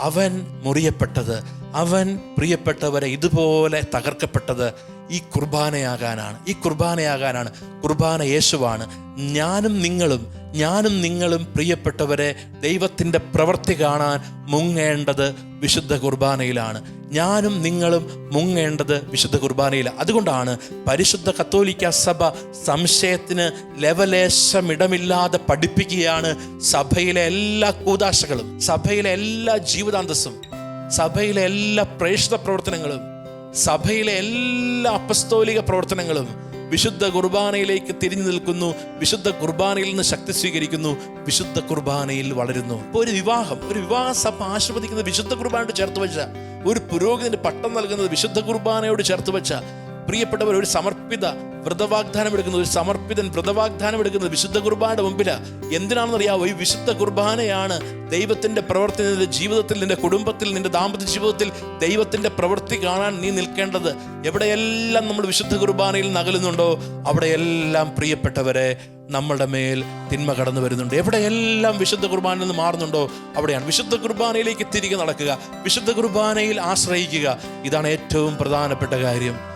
അവൻ മുറിയപ്പെട്ടത്, അവൻ പ്രിയപ്പെട്ടവരെ ഇതുപോലെ തകർക്കപ്പെട്ടത് ഈ കുർബാനയാകാനാണ്. ഈ കുർബാനയാകാനാണ്. കുർബാന യേശുവാണ്. ഞാനും നിങ്ങളും പ്രിയപ്പെട്ടവരെ ദൈവത്തിൻ്റെ പ്രവൃത്തി കാണാൻ മുങ്ങേണ്ടത് വിശുദ്ധ കുർബാനയിലാണ്. ഞാനും നിങ്ങളും മുങ്ങേണ്ടത് വിശുദ്ധ കുർബാനയിലാണ്. അതുകൊണ്ടാണ് പരിശുദ്ധ കത്തോലിക്ക സഭ സംശയത്തിന് ലവലേശമിടമില്ലാതെ പഠിപ്പിക്കുകയാണ്. സഭയിലെ എല്ലാ കൂദാശകളും, സഭയിലെ എല്ലാ ജീവിതാന്തസ്സും, സഭയിലെ എല്ലാ പ്രേക്ഷിത പ്രവർത്തനങ്ങളും, സഭയിലെ എല്ലാ അപ്പസ്തോലിക പ്രവർത്തനങ്ങളും വിശുദ്ധ കുർബാനയിലേക്ക് തിരിഞ്ഞു നിൽക്കുന്നു. വിശുദ്ധ കുർബാനയിൽ നിന്ന് ശക്തി സ്വീകരിക്കുന്നു. വിശുദ്ധ കുർബാനയിൽ വളരുന്നു. ഇപ്പോൾ ഒരു വിവാഹ സഭ ആശീർവദിക്കുന്നത് വിശുദ്ധ കുർബാനയോട് ചേർത്ത് വെച്ച, ഒരു പുരോഹിതന് പട്ടം നൽകുന്നത് വിശുദ്ധ കുർബാനയോട് ചേർത്ത് വെച്ച, പ്രിയപ്പെട്ടവർ ഒരു സമർപ്പിത വ്രതവാഗ്ദാനം എടുക്കുന്നത്, ഒരു സമർപ്പിതൻ വ്രതവാഗ്ദാനം എടുക്കുന്നത് വിശുദ്ധ കുർബാനയുടെ മുമ്പിലാണ്. എന്തിനാണെന്നറിയാമോ? ഈ വിശുദ്ധ കുർബാനയാണ് ദൈവത്തിൻ്റെ പ്രവൃത്തി. നിന്റെ ജീവിതത്തിൽ, നിന്റെ കുടുംബത്തിൽ, നിന്റെ ദാമ്പത്യ ജീവിതത്തിൽ ദൈവത്തിൻ്റെ പ്രവൃത്തി കാണാൻ നീ നിൽക്കേണ്ടത്. എവിടെയെല്ലാം നമ്മൾ വിശുദ്ധ കുർബാനയിൽ നകലുന്നുണ്ടോ അവിടെയെല്ലാം പ്രിയപ്പെട്ടവരെ നമ്മളുടെ മേൽ തിന്മ കടന്നു വരുന്നുണ്ട്. എവിടെയെല്ലാം വിശുദ്ധ കുർബാനയിൽ നിന്ന് മാറുന്നുണ്ടോ അവിടെയാണ്. വിശുദ്ധ കുർബാനയിലേക്ക് തിരികെ നടക്കുക, വിശുദ്ധ കുർബാനയിൽ ആശ്രയിക്കുക. ഇതാണ് ഏറ്റവും പ്രധാനപ്പെട്ട കാര്യം.